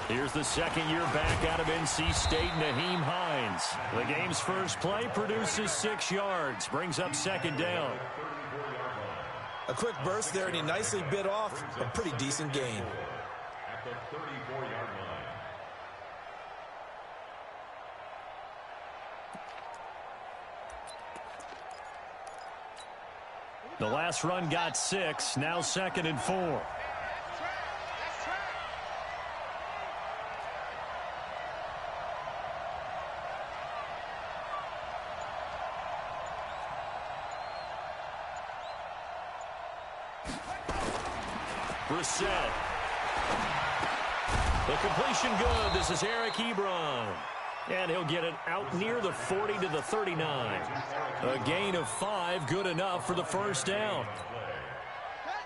Here's the second year back out of NC State, Nyheim Hines. The game's first play produces 6 yards, brings up second down. A quick burst there, and he nicely bit off a pretty decent gain. At the 34-yard line. The last run got 6, now 2nd and 4. Brissett. The completion good. This is Eric Ebron. And he'll get it out near the 40 to the 39. A gain of 5, good enough for the first down.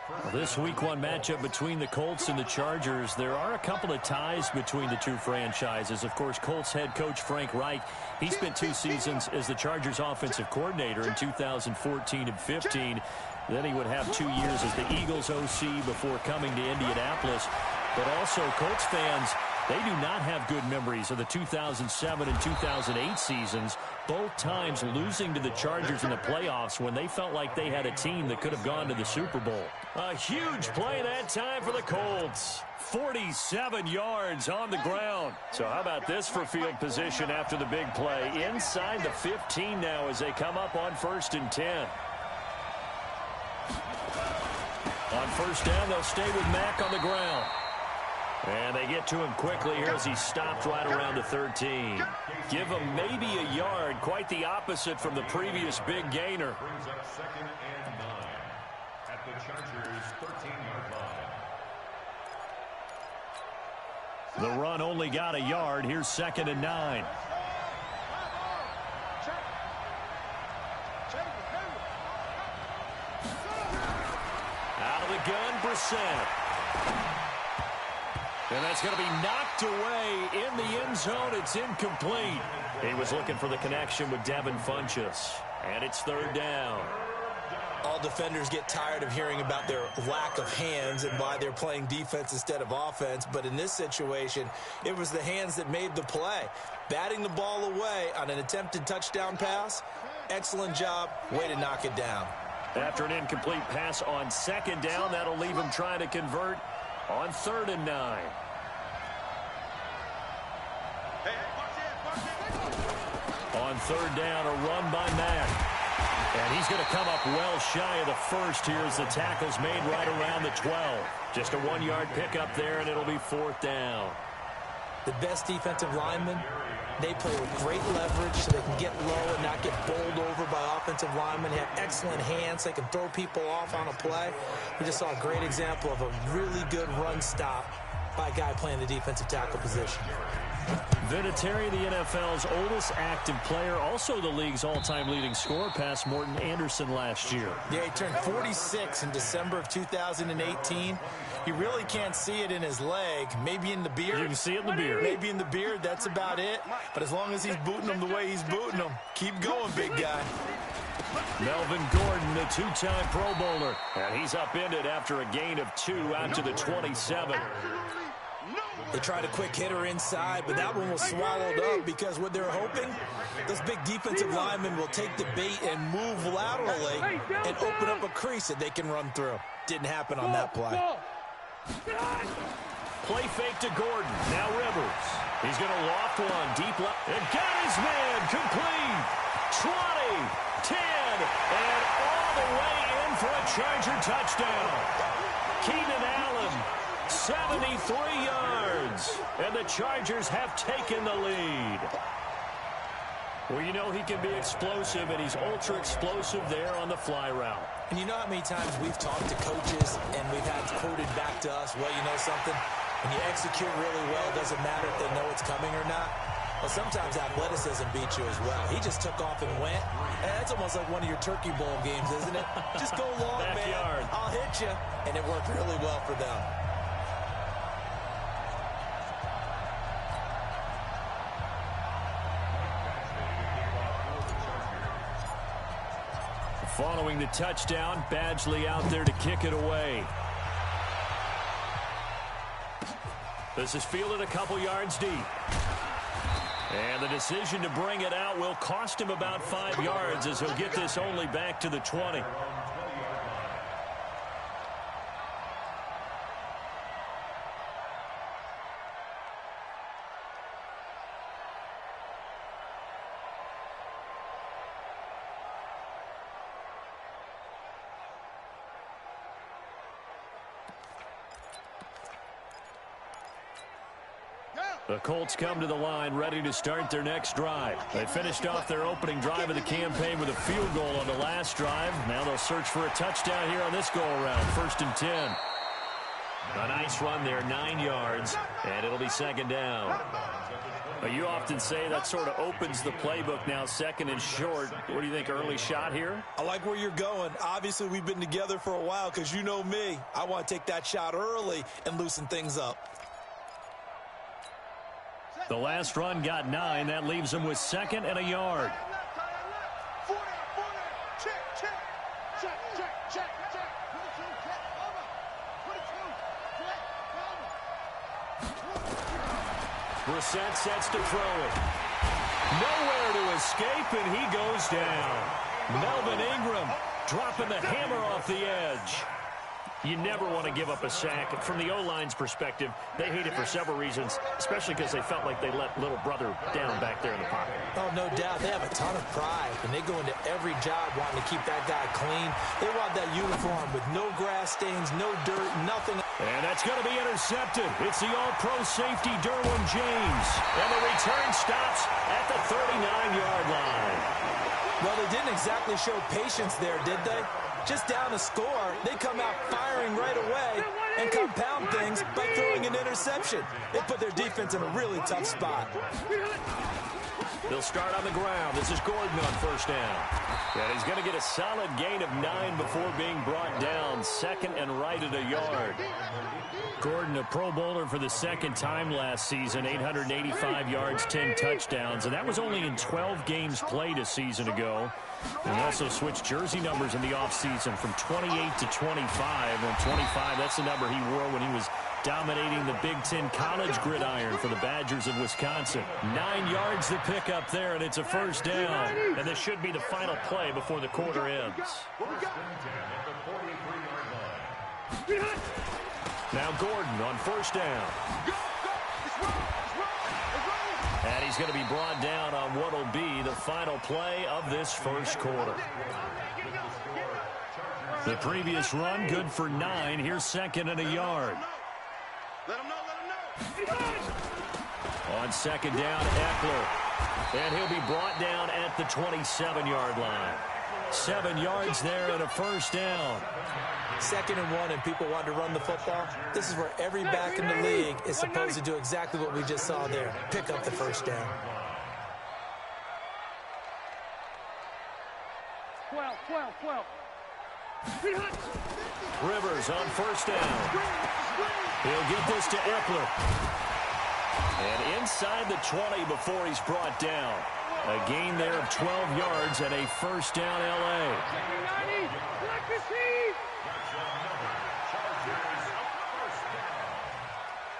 Well, this week 1 matchup between the Colts and the Chargers, there are a couple of ties between the two franchises. Of course, Colts head coach Frank Reich, he spent 2 seasons as the Chargers offensive coordinator in 2014 and 15. Then he would have 2 years as the Eagles OC before coming to Indianapolis. But also, Colts fans, they do not have good memories of the 2007 and 2008 seasons, both times losing to the Chargers in the playoffs when they felt like they had a team that could have gone to the Super Bowl. A huge play that time for the Colts. 47 yards on the ground. So how about this for field position after the big play? Inside the 15 now as they come up on 1st and 10. On first down, they'll stay with Mack on the ground. And they get to him quickly here as he stopped right around the 13. Give him maybe a yard, quite the opposite from the previous big gainer. Brings up 2nd and 9 at the Chargers' 13-yard line. The run only got a yard. Here's 2nd and 9. Out of the gun, Brissett. And that's going to be knocked away in the end zone. It's incomplete. He was looking for the connection with Devin Funchess. And it's 3rd down. All defenders get tired of hearing about their lack of hands and why they're playing defense instead of offense. But in this situation, it was the hands that made the play. Batting the ball away on an attempted touchdown pass. Excellent job. Way to knock it down. After an incomplete pass on 2nd down, that'll leave him trying to convert on 3rd and 9. On 3rd down, a run by Mack. And he's going to come up well shy of the first here as the tackle's made right around the 12. Just a 1-yard pickup there, and it'll be 4th down. The best defensive linemen, they play with great leverage so they can get low and not get bowled over by offensive linemen. They have excellent hands. They can throw people off on a play. We just saw a great example of a really good run stop by a guy playing the defensive tackle position. Vinatieri, the NFL's oldest active player, also the league's all-time leading scorer, past Morton Anderson last year. Yeah, he turned 46 in December of 2018. You really can't see it in his leg. Maybe in the beard. You can see it in the beard. Maybe in the beard, that's about it. But as long as he's booting them the way he's booting them, keep going, big guy. Melvin Gordon, the 2-time Pro Bowler. And he's upended after a gain of 2 out to the 27. They tried a quick hitter inside, but that one was swallowed up because what they're hoping, those big defensive linemen will take the bait and move laterally and open up a crease that they can run through. Didn't happen on that play. Play fake to Gordon. Now Rivers. He's going to loft one deep left. And got his man complete. 20, 10, and all the way in for a Charger touchdown. Keenan Allen, 73 yards. And the Chargers have taken the lead. Well, you know he can be explosive, and he's ultra-explosive there on the fly route. And you know how many times we've talked to coaches and we've had quoted back to us, well, you know something? When you execute really well, it doesn't matter if they know it's coming or not. Well, sometimes athleticism beats you as well. He just took off and went. And that's almost like one of your Turkey Bowl games, isn't it? Just go long, man. I'll hit you. And it worked really well for them. Following the touchdown, Badgley out there to kick it away. This is fielded a couple yards deep. And the decision to bring it out will cost him about 5 yards as he'll get this only back to the 20. The Colts come to the line ready to start their next drive. They finished off their opening drive of the campaign with a field goal on the last drive. Now they'll search for a touchdown here on this go-around. 1st and 10. A nice run there, 9 yards, and it'll be 2nd down. You often say that sort of opens the playbook now, 2nd and short. What do you think, early shot here? I like where you're going. Obviously, we've been together for a while because you know me. I want to take that shot early and loosen things up. The last run got 9. That leaves him with 2nd and a yard. Brissett sets to throw it. Nowhere to escape, and he goes down. Melvin Ingram dropping the hammer off the edge. You never want to give up a sack. From the O-line's perspective, they hate it for several reasons, especially because they felt like they let little brother down back there in the pocket. Oh, no doubt. They have a ton of pride, and they go into every job wanting to keep that guy clean. They want that uniform with no grass stains, no dirt, nothing. And that's going to be intercepted. It's the all-pro safety, Derwin James. And the return stops at the 39-yard line. Well, they didn't exactly show patience there, did they? Just down a score, they come out firing right away and compound things by throwing an interception. They put their defense in a really tough spot. They'll start on the ground. This is Gordon on 1st down. And he's going to get a solid gain of 9 before being brought down. 2nd and right at a yard. Gordon, a Pro Bowler for the 2nd time last season, 885 yards, 10 touchdowns, and that was only in 12 games played a season ago. And he also switched jersey numbers in the offseason from 28 to 25. And 25, that's the number he wore when he was dominating the Big Ten college gridiron for the Badgers of Wisconsin. 9 yards to pick up there, and it's a 1st down. And this should be the final play before the quarter ends. Now Gordon on 1st down. And he's going to be brought down on what will be the final play of this 1st quarter. The previous run, good for 9. Here's 2nd and a yard. On 2nd down, Eckler. And he'll be brought down at the 27-yard line. 7 yards there and a 1st down. 2nd and 1 and people want to run the football. This is where every back in the league is supposed to do exactly what we just saw there. Pick up the 1st down. 12. Rivers on 1st down. He'll get this to Eckler. And inside the 20 before he's brought down. A gain there of 12 yards and a 1st down L.A.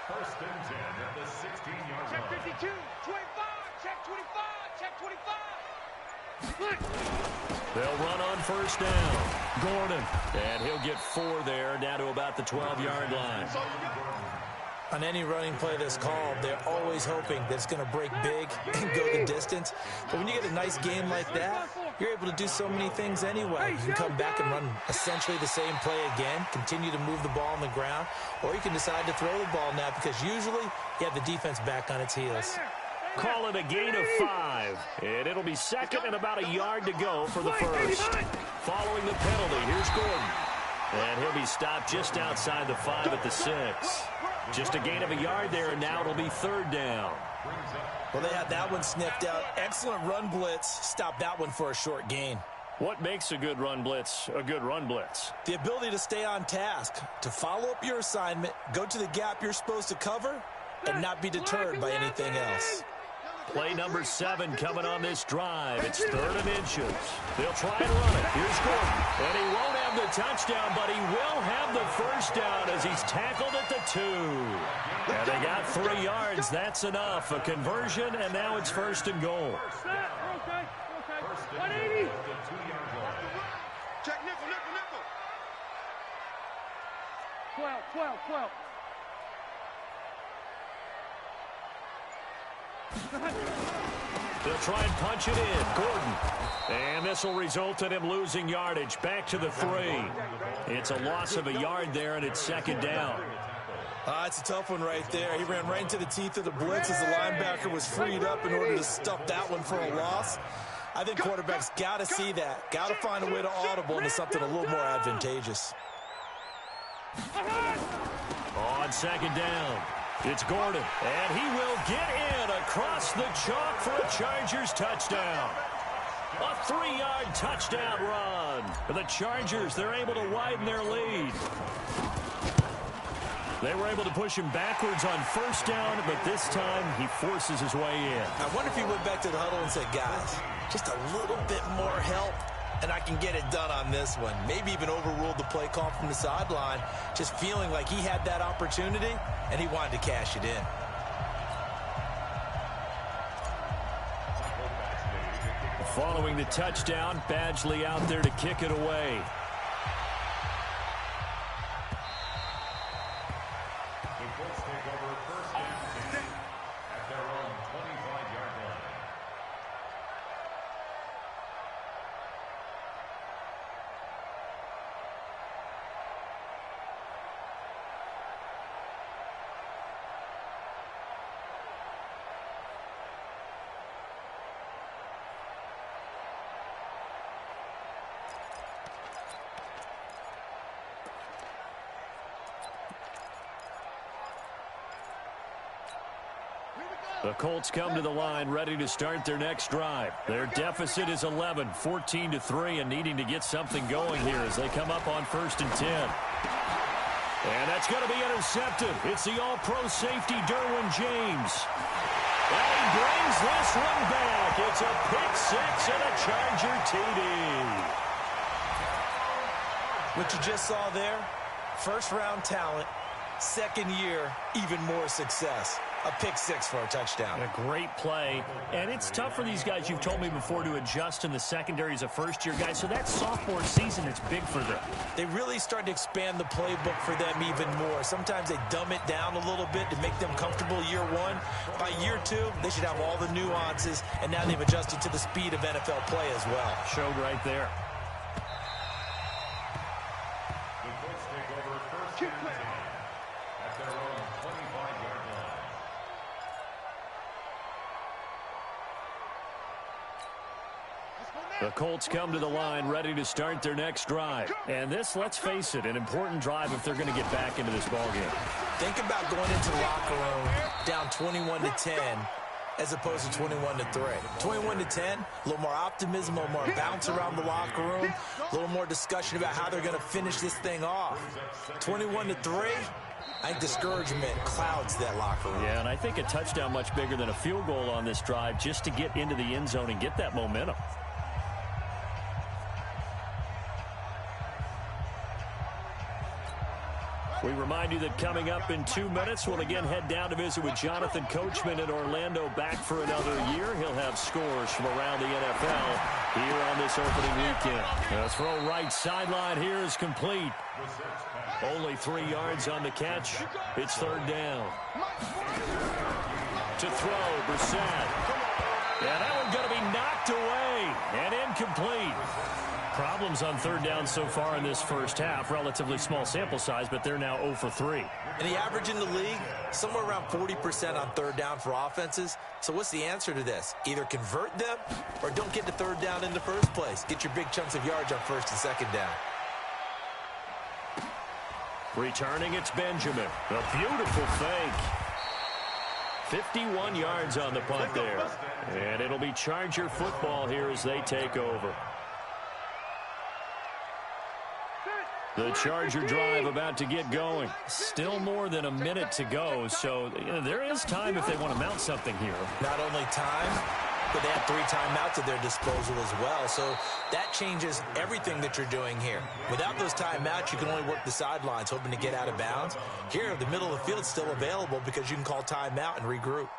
First and 10 at the 16-yard line. Check 52, 25, check 25, check 25. They'll run on 1st down. Gordon. And he'll get 4 there, down to about the 12-yard line. On any running play that's called, they're always hoping that it's going to break big and go the distance. But when you get a nice game like that, you're able to do so many things anyway. You can come back and run essentially the same play again, continue to move the ball on the ground, or you can decide to throw the ball now because usually you have the defense back on its heels. Call it a gain of 5, and it'll be 2nd and about a yard to go for the 1st. Following the penalty, here's Gordon. And he'll be stopped just outside the 5 at the 6. Just a gain of a yard there, and now it'll be 3rd down. Well, they had that one sniffed out. Excellent run blitz. Stop that one for a short gain. What makes a good run blitz a good run blitz? The ability to stay on task, to follow up your assignment, go to the gap you're supposed to cover, and not be deterred by anything else. Play number 7 coming on this drive. It's 3rd and inches. They'll try and run it. Here's Gordon. And he won't have the touchdown, but he will have the first down as he's tackled at the 2. And they got 3 yards. That's enough. A conversion, and now it's 1st and goal. Okay. 180. Check nickel. 12. They'll try and punch it in. Gordon. And this will result in him losing yardage. Back to the 3. It's a loss of a yard there, and it's 2nd down. It's a tough one right there. He ran right into the teeth of the blitz as the linebacker was freed up in order to stuff that one for a loss. I think quarterbacks got to see that. Got to find a way to audible into something a little more advantageous. On 2nd down, it's Gordon. And he will get in across the chalk for a Chargers touchdown. A 3-yard touchdown run. For the Chargers, they're able to widen their lead. They were able to push him backwards on 1st down, but this time he forces his way in. I wonder if he went back to the huddle and said, guys, just a little bit more help, and I can get it done on this one. Maybe even overruled the play call from the sideline, just feeling like he had that opportunity, and he wanted to cash it in. Following the touchdown, Badgley out there to kick it away. The Colts come to the line ready to start their next drive. Their deficit is 11, 14-3, and needing to get something going here as they come up on 1st and 10. And that's going to be intercepted. It's the all-pro safety, Derwin James. And he brings this one back. It's a pick 6 and a Charger TD. What you just saw there, 1st-round talent, 2nd year, even more success. A pick 6 for a touchdown. A great play. And it's tough for these guys, you've told me before, to adjust in the secondary as a first-year guy. So that sophomore season, it's big for them. They really started to expand the playbook for them even more. Sometimes they dumb it down a little bit to make them comfortable year 1. By year 2, they should have all the nuances, and now they've adjusted to the speed of NFL play as well. Showed right there. The Colts take over 1st and 10 at their own 25-yard line. The Colts come to the line ready to start their next drive. And this, let's face it, an important drive if they're going to get back into this ballgame. Think about going into the locker room down 21-10 as opposed to 21-3. 21-10, a little more optimism, a little more bounce around the locker room, a little more discussion about how they're going to finish this thing off. 21-3, I think discouragement clouds that locker room. Yeah, and I think a touchdown much bigger than a field goal on this drive just to get into the end zone and get that momentum. We remind you that coming up in 2 minutes, we'll again head down to visit with Jonathan Coachman in Orlando, back for another year. He'll have scores from around the NFL here on this opening weekend. The throw right sideline here is complete. Only 3 yards on the catch. It's 3rd down. To throw, Brissett. Yeah, that one's going to be knocked away and incomplete. Problems on 3rd down so far in this first half. Relatively small sample size, but they're now 0 for 3. And the average in the league, somewhere around 40% on 3rd down for offenses. So what's the answer to this? Either convert them or don't get to 3rd down in the first place. Get your big chunks of yards on 1st and 2nd down. Returning, it's Benjamin. A beautiful fake. 51 yards on the punt there. And it'll be Charger football here as they take over. The Charger drive about to get going. Still more than a minute to go, so there is time if they want to mount something here. Not only time, but they have 3 timeouts at their disposal as well, so that changes everything that you're doing here. Without those timeouts, you can only work the sidelines, hoping to get out of bounds. Here, the middle of the field is still available because you can call timeout and regroup.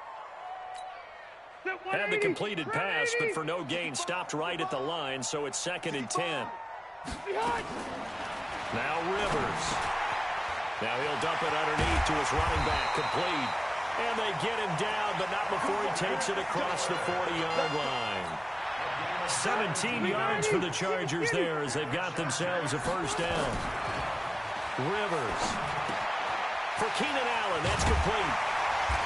Had the completed pass, but for no gain, stopped right at the line, so it's 2nd and 10. Now Rivers. Now he'll dump it underneath to his running back, complete. And they get him down, but not before he takes it across the 40-yard line. 17 yards for the Chargers there as they've got themselves a first down. Rivers. For Keenan Allen, that's complete.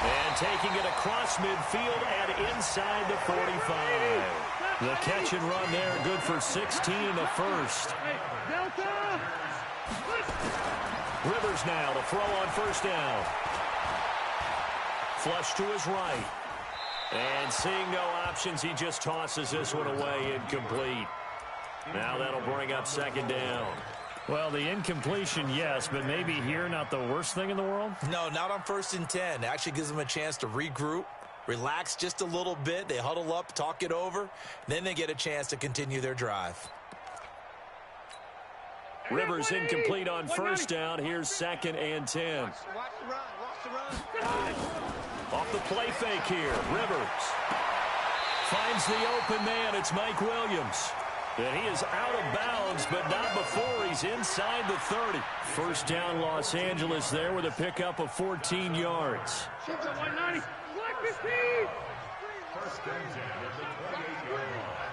And taking it across midfield and inside the 45. The catch and run there, good for 16, the first. Rivers now to throw on first down. Flush to his right. And seeing no options, he just tosses this one away, incomplete. Now that'll bring up 2nd down. Well, the incompletion, yes, but maybe here not the worst thing in the world? No, not on 1st and 10. It actually gives them a chance to regroup, relax just a little bit. They huddle up, talk it over. Then they get a chance to continue their drive. Rivers incomplete on first down. Here's 2nd and 10. Watch the run. Off the play fake here. Rivers finds the open man. It's Mike Williams. And he is out of bounds, but not before he's inside the 30. First down, Los Angeles there with a pickup of 14 yards. First and 10 at the 28-yard line.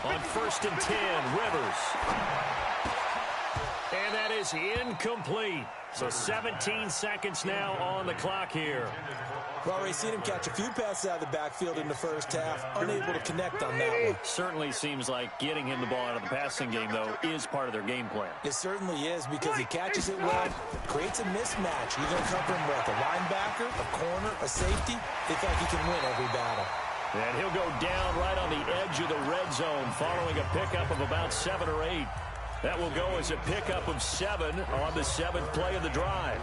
On 1st and 10, Rivers. And that is incomplete. So 17 seconds now on the clock here. Well, we've seen him catch a few passes out of the backfield in the first half, unable to connect on that one. Certainly seems like getting him the ball out of the passing game, though, is part of their game plan. It certainly is because he catches it well, creates a mismatch. You're going to cover him with a linebacker, a corner, a safety. They feel like he can win every battle. And he'll go down right on the edge of the red zone following a pickup of about 7 or 8. That will go as a pickup of 7 on the 7th play of the drive.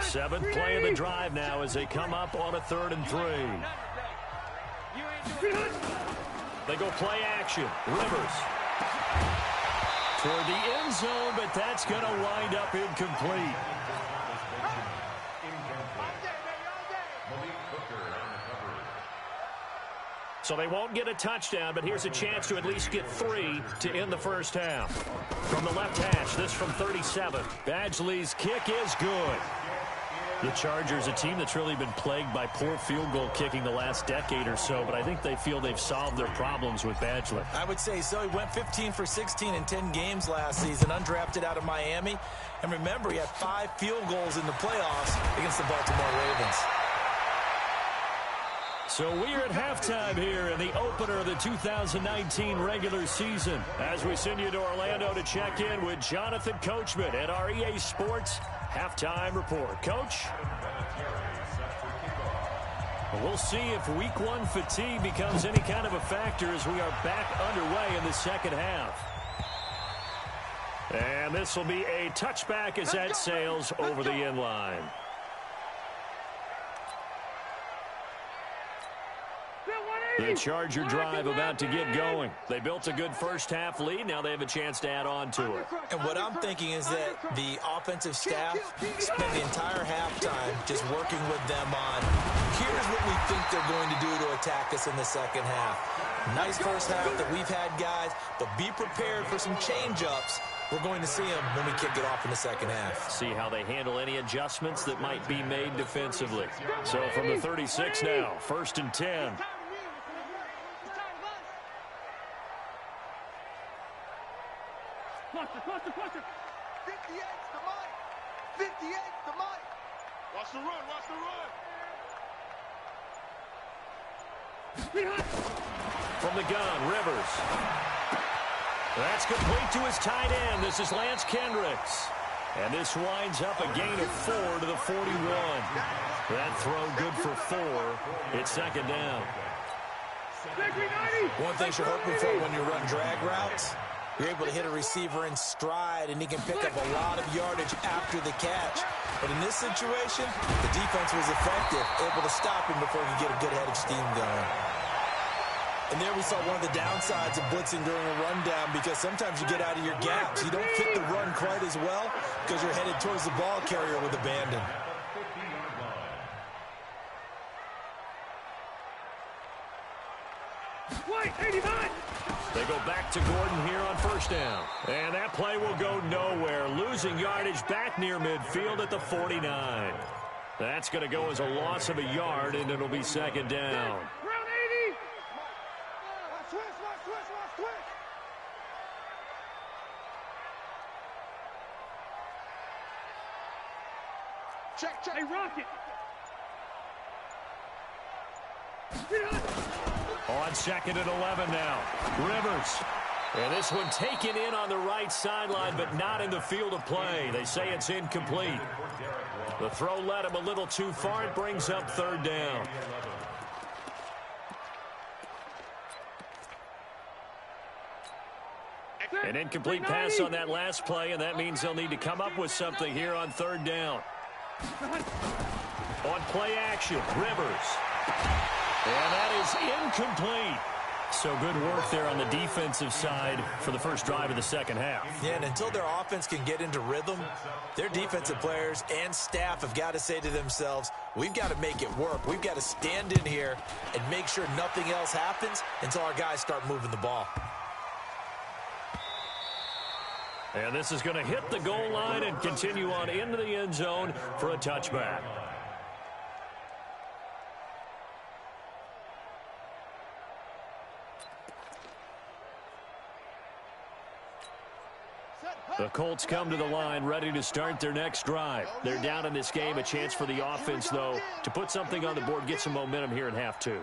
Seventh play of the drive now as they come up on a 3rd and 3. They go play action. Rivers toward the end zone, but that's going to wind up incomplete. So they won't get a touchdown, but here's a chance to at least get 3 to end the first half. From the left hash, this from 37. Badgley's kick is good. The Chargers, a team that's really been plagued by poor field goal kicking the last decade or so, but I think they feel they've solved their problems with Badgley. I would say so. He went 15 for 16 in 10 games last season, undrafted out of Miami. And remember, he had 5 field goals in the playoffs against the Baltimore Ravens. So we're at halftime here in the opener of the 2019 regular season as we send you to Orlando to check in with Jonathan Coachman at our EA Sports Halftime Report. Coach? We'll see if week 1 fatigue becomes any kind of a factor as we are back underway in the second half. And this will be a touchback as that sails over the end line. The Charger drive about to get going. They built a good first half lead. Now they have a chance to add on to it. And what I'm thinking is that the offensive staff spent the entire halftime just working with them on, here's what we think they're going to do to attack us in the second half. Nice first half that we've had, guys, but be prepared for some change-ups. We're going to see them when we kick it off in the second half. See how they handle any adjustments that might be made defensively. So from the 36 now, 1st and 10. Cluster. 58's the mic. 58's the mic. Watch the run. From the gun, Rivers. That's complete to his tight end. This is Lance Kendricks. And this winds up a gain of 4 to the 41. That throw good for 4. It's second down. One thing you're hoping for when you run drag routes, you're able to hit a receiver in stride, and he can pick up a lot of yardage after the catch. But in this situation, the defense was effective, able to stop him before he could get a good head of steam going. And there we saw one of the downsides of blitzing during a rundown, because sometimes you get out of your gaps. You don't fit the run quite as well because you're headed towards the ball carrier with abandon. White, 89. They go back to Gordon here on first down. And that play will go nowhere. Losing yardage back near midfield at the 49. That's going to go as a loss of a yard, and it'll be second down. Round 80. Switch. Check. Hey, Rocket. On second and 11 now. Rivers. And this one taken in on the right sideline, but not in the field of play. They say it's incomplete. The throw led him a little too far. It brings up third down. An incomplete pass on that last play, and that means they'll need to come up with something here on third down. On play action, Rivers. And that is incomplete. So good work there on the defensive side for the first drive of the second half. Yeah, and until their offense can get into rhythm, their defensive players and staff have got to say to themselves, we've got to make it work. We've got to stand in here and make sure nothing else happens until our guys start moving the ball. And this is going to hit the goal line and continue on into the end zone for a touchback. The Colts come to the line ready to start their next drive. They're down in this game. A chance for the offense, though, to put something on the board, get some momentum here in half two.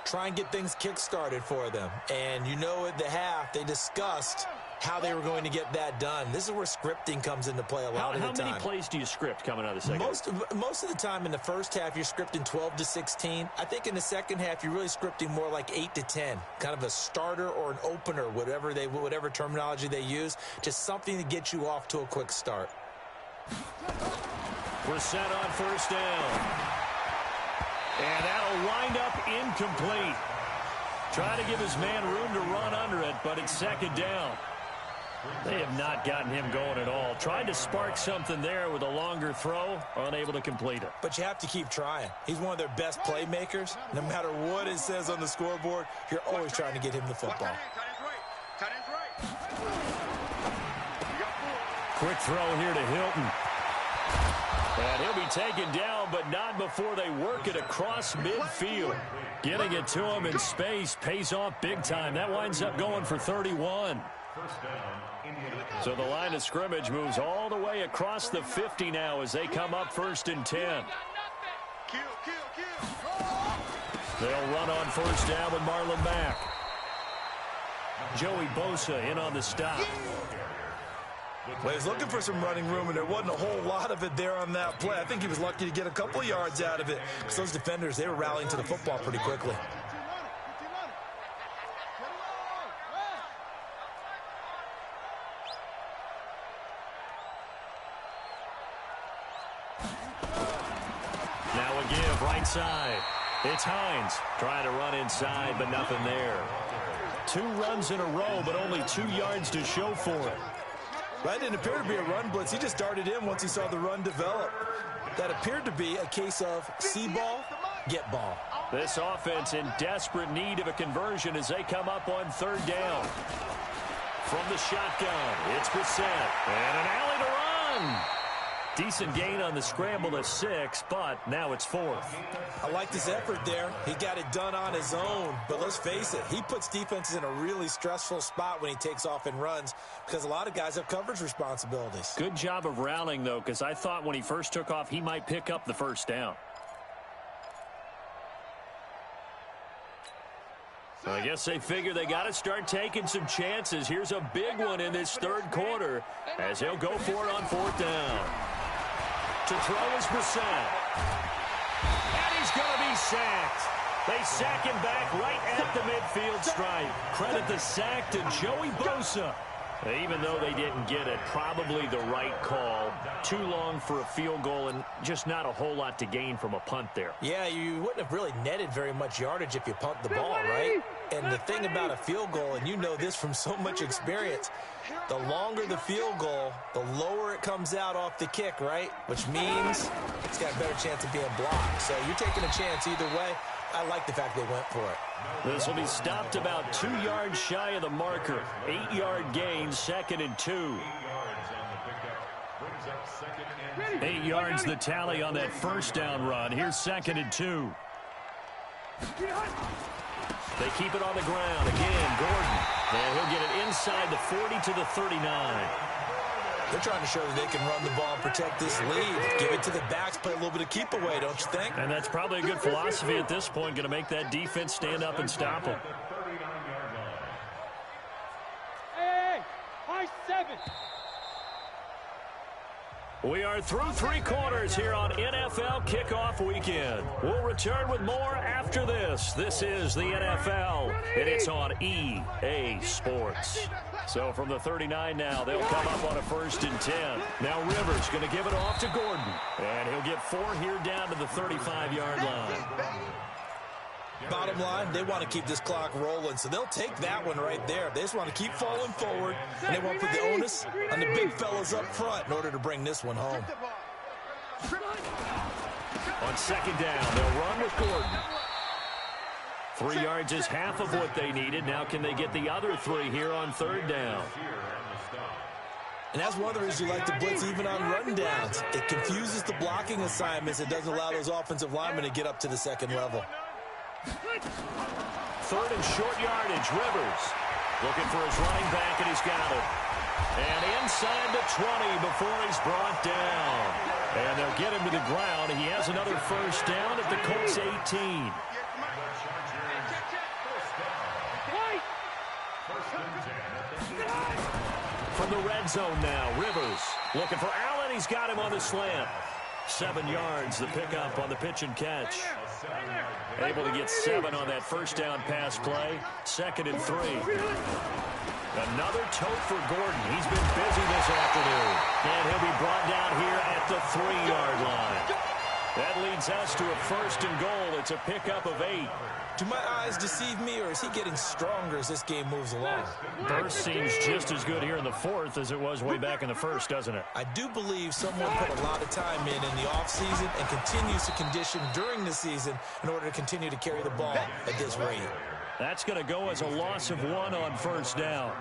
Try and get things kick-started for them. And you know at the half, they discussed how they were going to get that done. This is where scripting comes into play a lot of the time. How many plays do you script coming out of the second half? Most of the time in the first half, you're scripting 12 to 16. I think in the second half, you're really scripting more like 8 to 10. Kind of a starter or an opener, whatever terminology they use. Just something to get you off to a quick start. We're set on first down. And that'll wind up incomplete. Trying to give his man room to run under it, but it's second down. They have not gotten him going at all. Tried to spark something there with a longer throw, unable to complete it. But you have to keep trying. He's one of their best playmakers. No matter what it says on the scoreboard, you're always trying to get him the football. Quick throw here to Hilton. And he'll be taken down, but not before they work it across midfield. Getting it to him in space pays off big time. That winds up going for 31. So the line of scrimmage moves all the way across the 50 now as they come up first and 10. They'll run on first down with Marlon Mack. Joey Bosa in on the stop. Well, he's looking for some running room, and there wasn't a whole lot of it there on that play. I think he was lucky to get a couple of yards out of it because those defenders, they were rallying to the football pretty quickly. Now a give right side. It's Hines trying to run inside, but nothing there. 2 runs in a row, but only 2 yards to show for it. That didn't appear to be a run blitz. He just darted in once he saw the run develop. That appeared to be a case of see ball, get ball. This offense in desperate need of a conversion as they come up on third down. From the shotgun, it's Brissett. And an alley to run. Decent gain on the scramble to 6, but now it's 4th. I liked his effort there. He got it done on his own. But let's face it, he puts defenses in a really stressful spot when he takes off and runs because a lot of guys have coverage responsibilities. Good job of rallying, though, because I thought when he first took off, he might pick up the first down. I guess they figure they got to start taking some chances. Here's a big one in this third quarter as he'll go for it on fourth down. To throw is Brissett. And he's going to be sacked. They sack him back right at the midfield stripe. Credit the sack to Joey Bosa. Even though they didn't get it, probably the right call. Too long for a field goal and just not a whole lot to gain from a punt there. Yeah, you wouldn't have really netted very much yardage if you punt the ball, right? And the thing about a field goal, and you know this from so much experience, the longer the field goal, the lower it comes out off the kick, right? Which means it's got a better chance of being blocked. So you're taking a chance either way. I like the fact they went for it. This will be stopped about 2 yards shy of the marker. 8-yard gain, 2nd and 2. 8 yards the tally on that first down run. Here's 2nd and 2. They keep it on the ground. Again, Gordon. And he'll get it inside the 40 to the 39. They're trying to show that they can run the ball and protect this lead. Give it to the backs, play a little bit of keep away, don't you think? And that's probably a good philosophy at this point, going to make that defense stand up and stop them. Hey, high 7. We are through 3 quarters here on NFL Kickoff Weekend. We'll return with more after this. This is the NFL, and it's on EA Sports. So from the 39 now, they'll come up on a 1st and 10. Now Rivers going to give it off to Gordon, and he'll get 4 here down to the 35-yard line. Bottom line, they want to keep this clock rolling, so they'll take that one right there. They just want to keep falling forward, and they want to put the onus on the big fellas up front in order to bring this one home. On 2nd down, they'll run with Gordon. 3 yards is half of what they needed. Now can they get the other 3 here on 3rd down? And that's one of the reasons you like to blitz even on rundowns. It confuses the blocking assignments. It doesn't allow those offensive linemen to get up to the 2nd level. 3rd and short yardage, Rivers. Looking for his running back, and he's got it. And inside the 20 before he's brought down. And they'll get him to the ground. He has another 1st down at the Colts 18. From the red zone now, Rivers looking for Allen. He's got him on the slant. 7 yards, the pickup on the pitch and catch. Able to get 7 on that 1st down pass play. 2nd and 3. Another tote for Gordon. He's been busy this afternoon. And he'll be brought down here at the 3-yard line. That leads us to a 1st and goal. It's a pickup of 8. Do my eyes deceive me, or is he getting stronger as this game moves along? Burst seems just as good here in the 4th as it was way back in the 1st, doesn't it? I do believe someone put a lot of time in the offseason and continues to condition during the season in order to continue to carry the ball at this rate. That's going to go as a loss of 1 on 1st down.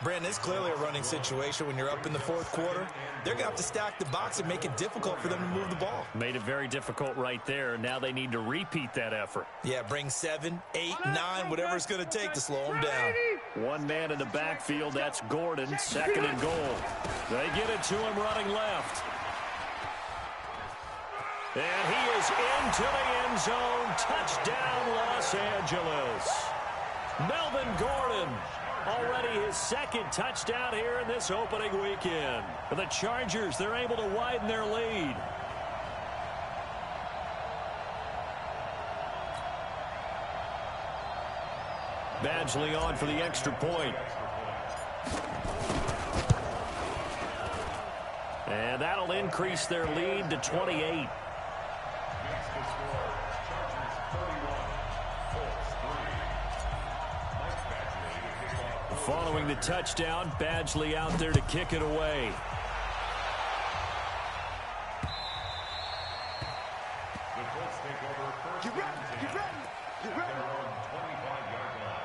Brandon, it's clearly a running situation when you're up in the 4th quarter. They're going to have to stack the box and make it difficult for them to move the ball. Made it very difficult right there. Now they need to repeat that effort. Yeah, bring 7, 8, 9, whatever it's going to take to slow them down. 1 man in the backfield. That's Gordon. 2nd and goal. They get it to him running left. And he is into the end zone. Touchdown, Los Angeles. Melvin Gordon. Already his 2nd touchdown here in this opening weekend. The Chargers, they're able to widen their lead. Badgley on for the extra point. And that'll increase their lead to 28. Following the touchdown, Badgley out there to kick it away. The Colts take over 1st and 10 at their own 25-yard line.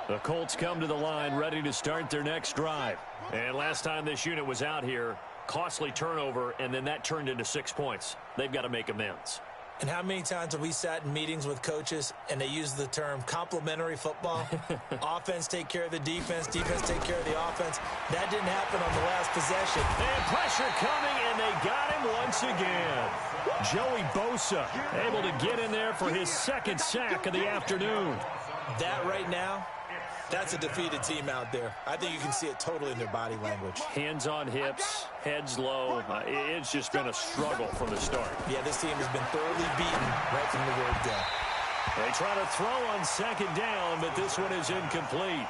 The Colts come to the line ready to start their next drive. And last time this unit was out here, costly turnover, and then that turned into 6 points. They've got to make amends. And how many times have we sat in meetings with coaches and they use the term complementary football? Offense take care of the defense, defense take care of the offense. That didn't happen on the last possession. And pressure coming, and they got him once again. Joey Bosa able to get in there for his second sack of the afternoon. That right now, that's a defeated team out there. I think you can see it totally in their body language. Hands on hips, heads low. It's just been a struggle from the start. Yeah, this team has been thoroughly beaten right from the word go. They try to throw on second down, but this one is incomplete.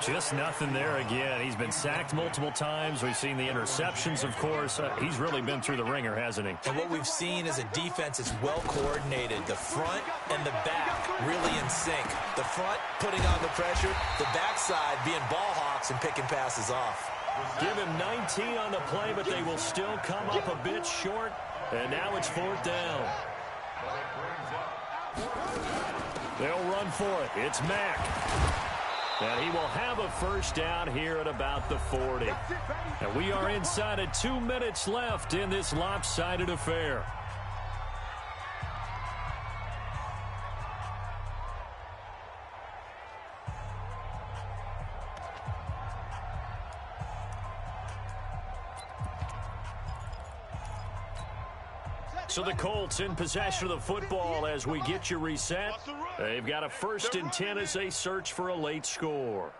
Just nothing there again. He's been sacked multiple times. We've seen the interceptions, of course. He's really been through the ringer, hasn't he? And what we've seen is a defense that's well coordinated. The front and the back really in sync. The front putting on the pressure, the backside being ball hawks and picking passes off. Give him 19 on the play, but they will still come up a bit short. And now it's fourth down. They'll run for it. It's Mack. And he will have a first down here at about the 40. And we are inside of 2 minutes left in this lopsided affair. So the Colts in possession of the football as we get you reset. They've got a 1st and 10 as they search for a late score.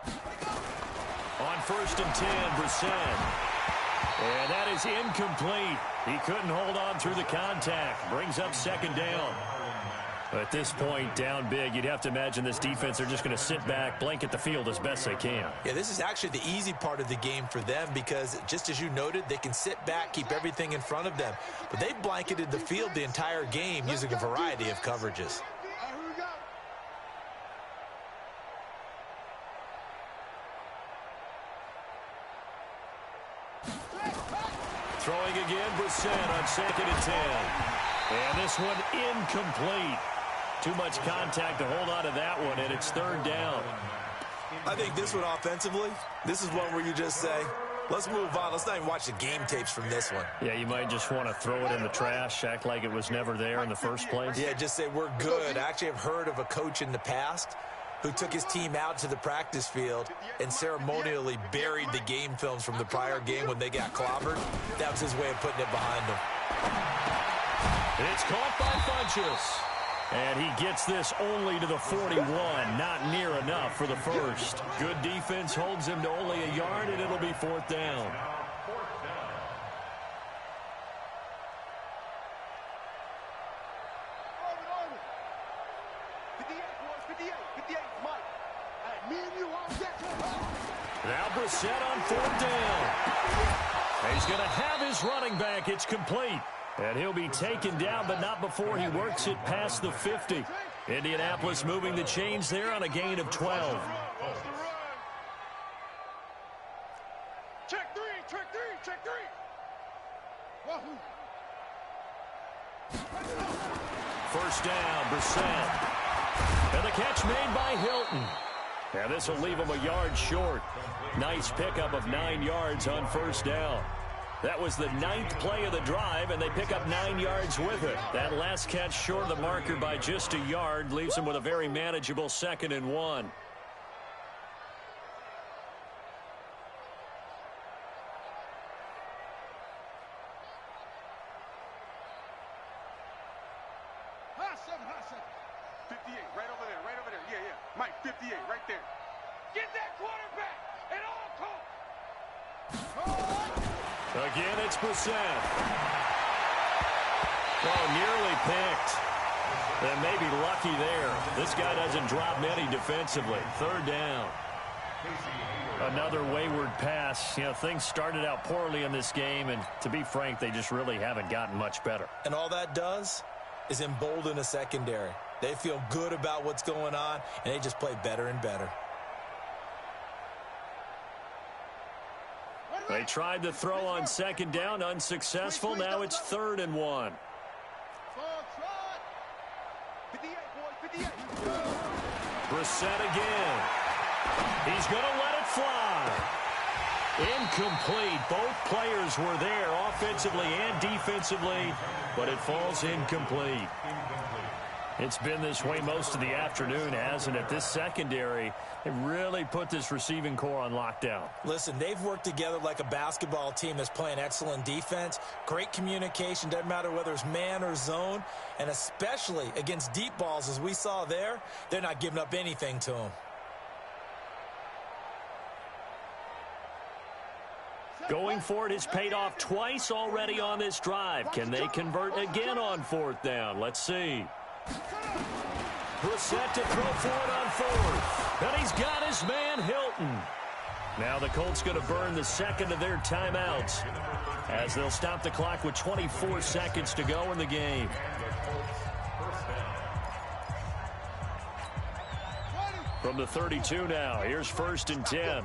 On 1st and 10, Brissett. And that is incomplete. He couldn't hold on through the contact. Brings up second down. At this point, down big, you'd have to imagine this defense are just going to sit back, blanket the field as best they can. Yeah, this is actually the easy part of the game for them because, just as you noted, they can sit back, keep everything in front of them. But they've blanketed the field the entire game using a variety of coverages. Throwing again, Brissett on 2nd and 10. And this one incomplete. Too much contact to hold on to that one, and it's 3rd down. I think this one offensively, this is one where you just say, let's move on. Let's not even watch the game tapes from this one. Yeah, you might just want to throw it in the trash, act like it was never there in the first place. Yeah, just say we're good. I actually have heard of a coach in the past who took his team out to the practice field and ceremonially buried the game films from the prior game when they got clobbered. That was his way of putting it behind them. It's caught by Funchess. And he gets this only to the 41. Not near enough for the first. Good defense holds him to only a yard, and it'll be 4th down. Now Brissett on 4th down. He's going to have his running back. It's complete. And he'll be taken down, but not before he works it past the 50. Indianapolis moving the chains there on a gain of 12. Check three. First down, Brissett. And the catch made by Hilton. And this will leave him a yard short. Nice pickup of 9 yards on first down. That was the 9th play of the drive, and they pick up 9 yards with it. That last catch short of the marker by just a yard leaves them with a very manageable 2nd and 1. High seven. 58, right over there. Yeah. Mike, 58, right there. Get that quarterback at all costs. Again, it's Brissett. Oh, nearly picked. And maybe lucky there. This guy doesn't drop many defensively. 3rd down. Another wayward pass. You know, things started out poorly in this game, and to be frank, they just really haven't gotten much better. And all that does is embolden a secondary. They feel good about what's going on, and they just play better and better. They tried to throw on 2nd down, unsuccessful. Now it's 3rd and 1. Brissett again. He's going to let it fly. Incomplete. Both players were there offensively and defensively, but it falls incomplete. It's been this way most of the afternoon, hasn't it? This secondary, they really put this receiving core on lockdown. Listen, they've worked together like a basketball team that's playing excellent defense. Great communication, doesn't matter whether it's man or zone. And especially against deep balls, as we saw there, they're not giving up anything to them. Going for it has paid off twice already on this drive. Can they convert again on fourth down? Let's see. Brissett to throw for it on fourth. And he's got his man, Hilton. Now the Colts going to burn the second of their timeouts as they'll stop the clock with 24 seconds to go in the game. From the 32 now, here's 1st and 10.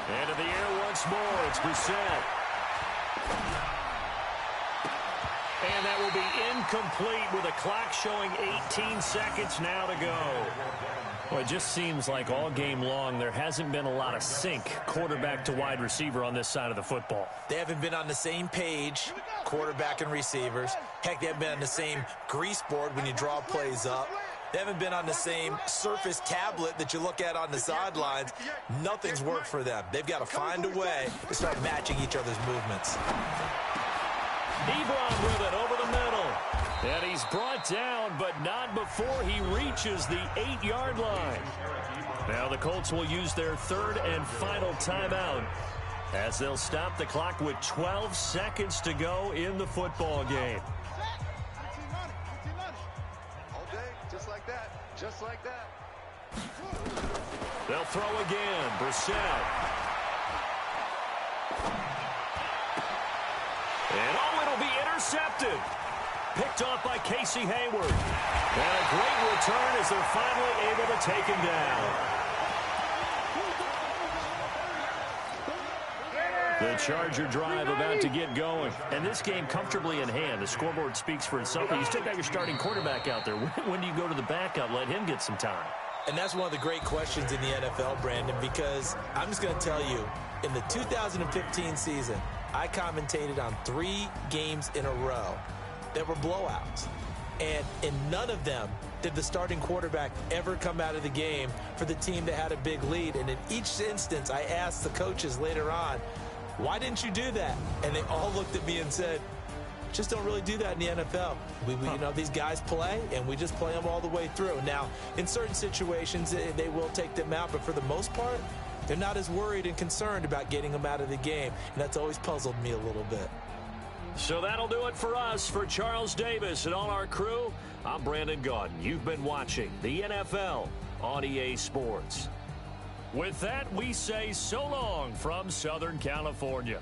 Into the air once more. It's Brissett. And that will be incomplete with a clock showing 18 seconds now to go. Well, it just seems like all game long there hasn't been a lot of sync quarterback to wide receiver on this side of the football. They haven't been on the same page, quarterback and receivers. Heck, they haven't been on the same grease board when you draw plays up. They haven't been on the same surface tablet that you look at on the sidelines. Nothing's worked for them. They've got to find a way to start matching each other's movements. Ebron with it over the middle. And he's brought down, but not before he reaches the 8-yard line. Now the Colts will use their 3rd and final timeout as they'll stop the clock with 12 seconds to go in the football game. Just like that. They'll throw again. Brissett. And it'll be intercepted. Picked off by Casey Hayward. And a great return as they're finally able to take him down. The Charger drive about to get going. And this game comfortably in hand. The scoreboard speaks for itself. You still got your starting quarterback out there. When do you go to the backup? Let him get some time. And that's one of the great questions in the NFL, Brandon, because I'm just going to tell you, in the 2015 season, I commentated on 3 games in a row that were blowouts. And in none of them did the starting quarterback ever come out of the game for the team that had a big lead. And in each instance, I asked the coaches later on, why didn't you do that? And they all looked at me and said, just don't really do that in the NFL. You know, these guys play, and we just play them all the way through. Now, in certain situations, they will take them out, but for the most part, they're not as worried and concerned about getting them out of the game, and that's always puzzled me a little bit. So that'll do it for us. For Charles Davis and all our crew, I'm Brandon Gaudin. You've been watching the NFL on EA Sports. With that, we say so long from Southern California.